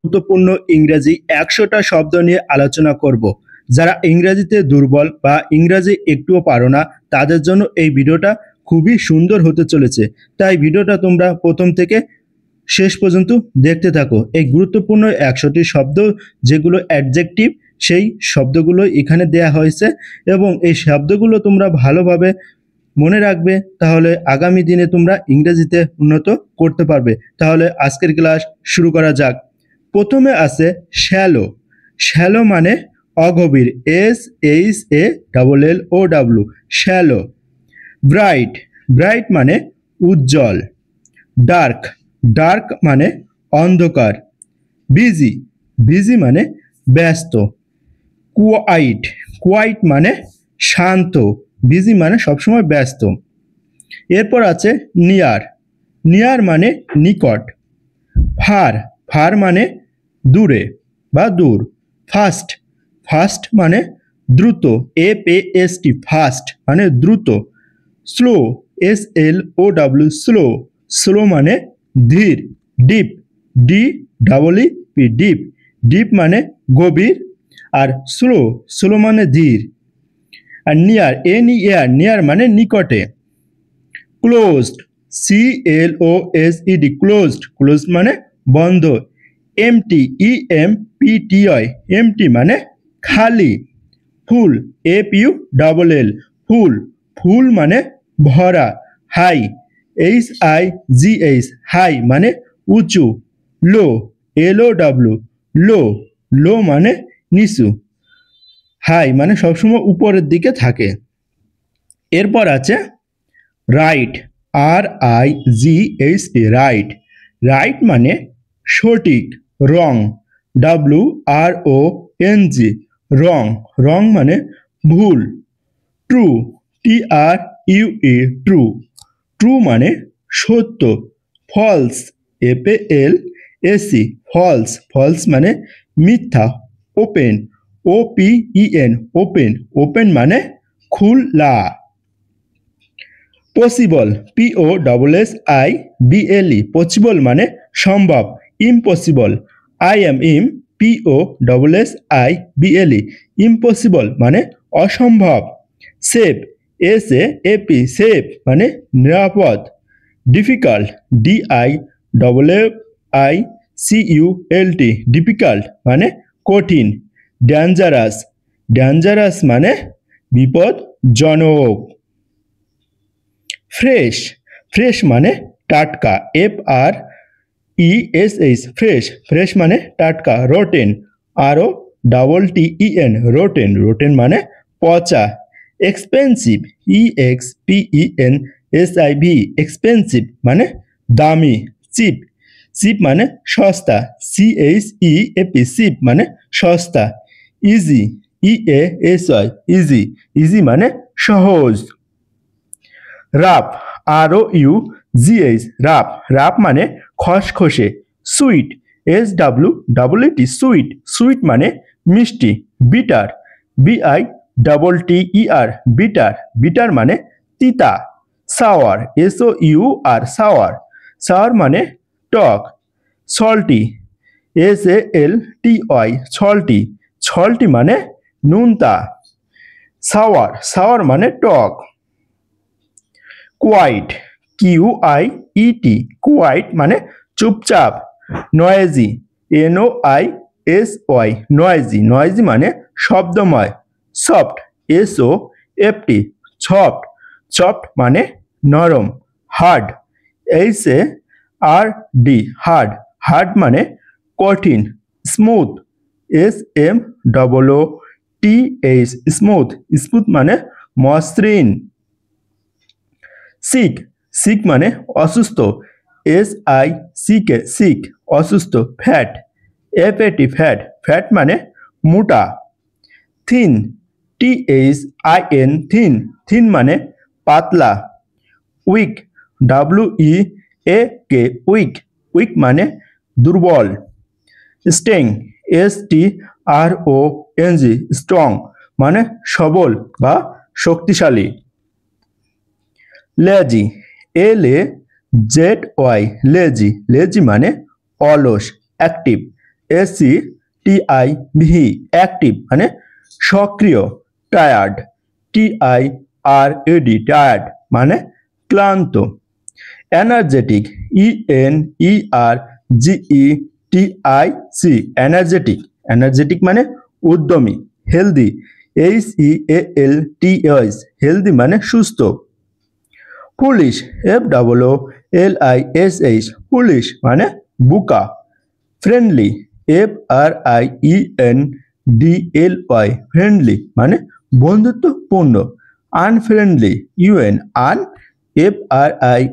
গুরুত্বপূর্ণ ইংরেজি ১০০টা শব্দ নিয়ে আলোচনা করব। যারা ইংরেজিতে দুর্বল বা ইংরেজি একটুও পারো না তাদের জন্য এই ভিডিওটা খুবই সুন্দর হতে চলেছে। তাই ভিডিওটা তোমরা প্রথম থেকে শেষ পর্যন্ত দেখতে থাকো। এই গুরুত্বপূর্ণ ১০০টি শব্দ যেগুলো অ্যাডজেক্টিভ সেই শব্দগুলো এখানে দেয়া হয়েছে এবং এই শব্দগুলো তোমরা ভালোভাবে মনে রাখবে, তাহলে আগামী দিনে তোমরা ইংরেজিতে উন্নত করতে পারবে। তাহলে আজকের ক্লাস শুরু করা যাক। প্রথমে আছে শ্যালো। শ্যালো মানে অগভীর, SHALLOW, শ্যালো। ব্রাইট, ব্রাইট মানে উজ্জ্বল। ডার্ক, ডার্ক মানে অন্ধকার। বিজি, বিজি মানে ব্যস্ত। কোয়াইট, কোয়াইট মানে শান্ত, বিজি মানে সবসময় ব্যস্ত। এরপর আছে নিয়ার, নিয়ার মানে নিকট। ফার, ফার মানে দূরে বা দূর। ফাস্ট, ফাস্ট মানে দ্রুত, FAST, ফাস্ট মানে দ্রুত। স্লো, SLOW, স্লো, স্লো মানে ধীর। ডিপ, DEEP, ডিপ, ডিপ মানে গভীর। আর স্লো, স্লো মানে ধীর। আর নিয়ার, NEAR, নিয়ার মানে নিকটে। ক্লোজড, CLOSED, ক্লোজড, ক্লোজড মানে বন্ধ। এমটি, EMPTY, এমটি মানে খালি। ফুল, FULL, ফুল, ফুল মানে ভরা। হাই, HIGH, হাই মানে উঁচু। লো, LOW, লো, লো মানে নিচু। হাই মানে সবসময় উপরের দিকে থাকে। এরপর আছে রাইট, RIGHT, রাইট, রাইট মানে সঠিক। রং, WRONG, রং, রং মানে ভুল। ট্রু, TRUE, ট্রু, ট্রু মানে সত্য। ফলস, FALS, ফলস, ফলস মানে মিথ্যা। ওপেন, OPEN, ওপেন, ওপেন মানে খোলা। পসিবল, POSSIBLE, পসিবল মানে সম্ভব। ইম্পসিবল, POSSIBLE, ইম্পসিবল মানে অসম্ভব। সেফ, SAFE, সেফ মানে নিরাপদ। ডিফিকাল্ট, DICCULT, ডিফিকাল্ট মানে কঠিন। ডেঞ্জারাস, ডেঞ্জারাস মানে বিপদজনক। ফ্রেশ, ফ্রেশ মানে টাটকা, FRESH, ফ্রেশ, ফ্রেশ মানে টাটকা। রোটেন, ROTTEN, রোটেন, রোটেন মানে পচা। এক্সপেন্সিভ, EXPENSIV, এক্সপেন্সিভ মানে দামি। চিপ, চিপ মানে সস্তা, CHEAP, চিপ মানে সস্তা। ইজি, EASY, ইজি, ইজি মানে সহজ। রাফ, ROUGH, রাফ, রাফ মানে খসখসে। সুইট, SWEET, সুইট, সুইট মানে মিষ্টি। বিটার, BITTER, বিটার, বিটার মানে তিতা। সাওয়ার, SOUR, সাওয়ার, সাওয়ার মানে টক। সল্টি, SALTY, সল্টি, সল্টি মানে নোনতা। সাওয়ার, সাওয়ার মানে টক। কোয়াইট, QUIET, কোয়াইট মানে চুপচাপ। নয়েজি, NOISY, নয়েজি, নয়েজি মানে শব্দময়। সফট, SOFT, সফট, সফট মানে নরম। হার্ড, HARD, হার্ড, হার্ড মানে কঠিন। স্মুথ, SMOOTH, স্মুথ, স্মুথ মানে মসৃণ। সিক, সিক মানে অসুস্থ, SICK, সিক, অসুস্থ। ফ্যাট, FAT, ফ্যাট, ফ্যাট মানে মোটা। থিন, THIN, থিন, থিন মানে পাতলা। উইক, WEAK, উইক, উইক মানে দুর্বল। স্ট্রেং, STRONG, স্ট্রং মানে সবল বা শক্তিশালী। লেজি, LAZY, লেজি, লেজি মানে অলস। অ্যাক্টিভ, ACTIV অ্যাক্টিভ মানে সক্রিয়, টায়ার্ড TIRAD টায়ার্ড মানে ক্লান্ত, এনার্জেটিক ENERGETIC এনার্জেটিক, এনার্জেটিক মানে উদ্যমী, হেলদি HEALTHY হেলদি মানে সুস্থ, ফুলিশ FOOLISH ফুলিশ মানে বোকা, ফ্রেন্ডলি FRIENDLY ফ্রেন্ডলি মানে বন্ধুত্বপূর্ণ, আনফ্রেন্ডলি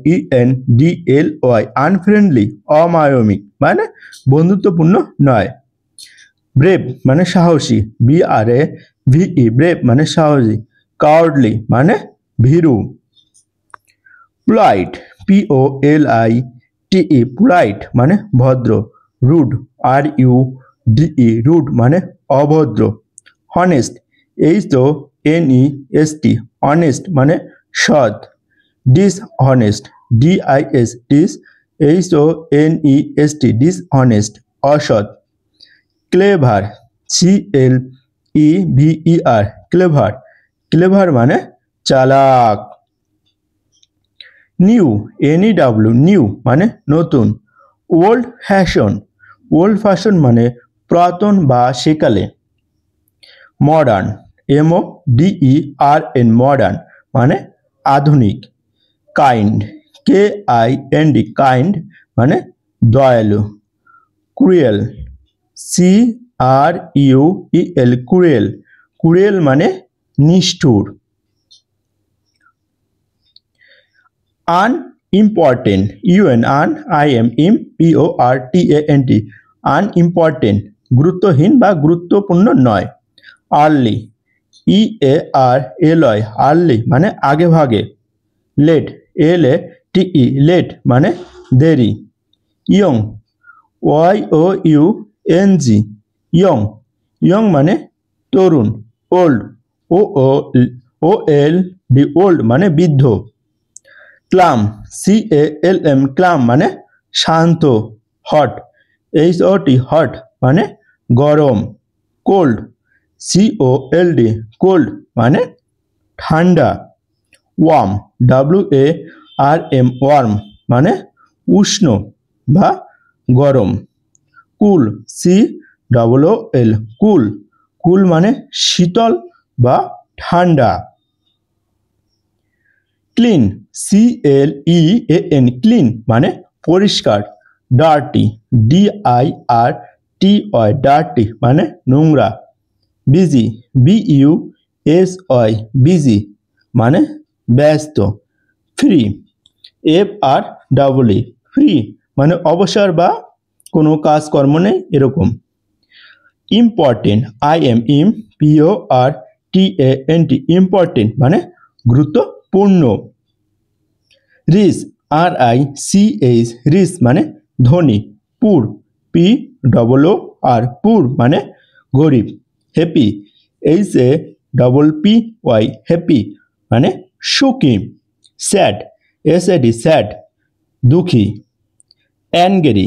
FRIENDLY আনফ্রেন্ডলি অমায়মিক মানে বন্ধুত্বপূর্ণ নয়, ব্রেভ মানে সাহসী BRAVE ব্রেভ মানে সাহসী, কাউয়ার্ডলি মানে ভীরু, পোলাইট POLITE পোলাইট মানে ভদ্র, রুড RUDE রুড মানে অভদ্র, হনেস্ট HONEST অনেস্ট মানে সৎ, ডিসহনেস্ট DISHONEST ডিসহনেস্ট অসৎ, ক্লেভার CLEVER ক্লেভার, ক্লেভার মানে চালাক, নিউ NEW নিউ মানে নতুন, ওল্ড ফ্যাশন মানে পুরাতন বা সেকালে, মডার্ন MODERN মডার্ন মানে আধুনিক, কাইন্ড KIND কাইন্ড মানে দয়ালু, ক্রুয়েল CRUEL ক্রুয়েল মানে নিষ্ঠুর, আনইম্পর্টেন্ট UNIMPORTANT আনইম্পর্টেন্ট গুরুত্বহীন বা গুরুত্বপূর্ণ নয়, আর্লি EARLY আর্লি মানে আগে ভাগে, লেট LATE লেট মানে দেরি, ইয়ং YOUNG ইয়ং মানে তরুণ, ওল্ড OLD ওল্ড মানে বৃদ্ধ, ক্লাম CALM ক্লাম মানে শান্ত, হট HOT হট মানে গরম, কোল্ড COLD কোল্ড মানে ঠান্ডা, ওয়ার্ম WARM ওয়ার্ম মানে উষ্ণ বা গরম, কুল COOL কুল মানে শীতল বা ঠান্ডা, ক্লিন CLEAN ক্লিন মানে পরিষ্কার, ডার্টি DIRTY ডার্টি মানে নোংরা, বিজি BUSY বিজি মানে ব্যস্ত, ফ্রি FREE ফ্রি মানে অবসর বা কোনো কাজকর্ম নেই এরকম, ইম্পর্টেন্ট IMPORTANT ইম্পর্টেন্ট মানে গুরুত্বপূর্ণ, রিচ RICH রিচ মানে ধনী, পুর POOR পুর মানে গরিব, হ্যাপি HAPPY হ্যাপি মানে সুখী, স্যাড SAD স্যাড দুঃখী, অ্যাংরি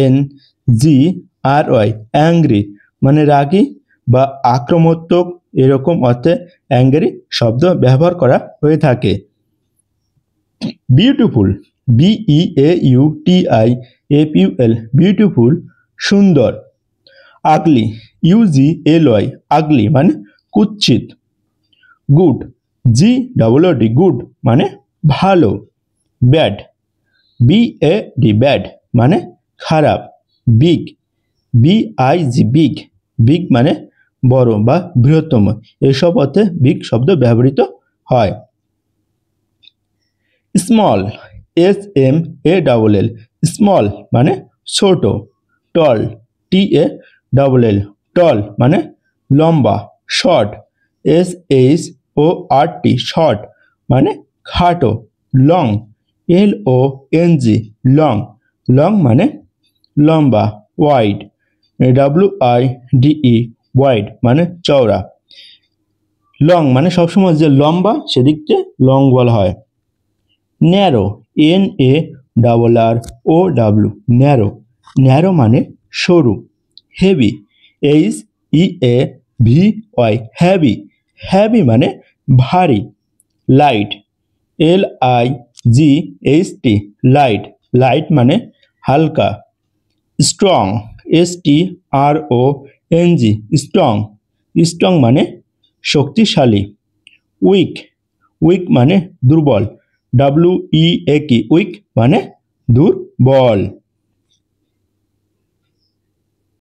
ANGRY অ্যাংরি মানে রাগী বা আক্রমণাত্মক, এরকম অর্থে অ্যাংরি শব্দ ব্যবহার করা হয়ে থাকে, বিউটিফুল BEAUTIFUL বিউটিফুল সুন্দর, আগলি UGLY আগলি মানে কুৎসিত, গুড GOOD গুড মানে ভালো, ব্যাড BAD ব্যাড মানে খারাপ, বিগ BIG বিগ মানে বড় বা বৃহত্তম, এসব অর্থে বিগ শব্দ ব্যবহৃত হয়, স্মল SMALL স্মল মানে ছোট, টল TALL টল মানে লম্বা, শর্ট SHORT শর্ট মানে খাটো, লং LONG লং মানে লম্বা, ওয়াইড WIDE ওয়াইড মানে চওড়া, লং মানে সবসময় যে লম্বা সেদিককে লং বলা হয়, ন্যারো NARROW ন্যারো মানে সরু, হেভি, HEAVY, হেভি। হেভি মানে ভারী। Light, LIGHT, light. লাইট মানে হালকা। Strong, STRONG, strong. স্ট্রং মানে শক্তিশালী। উইক, উইক মানে দুর্বল। WEAK, উইক মানে দুর্বল।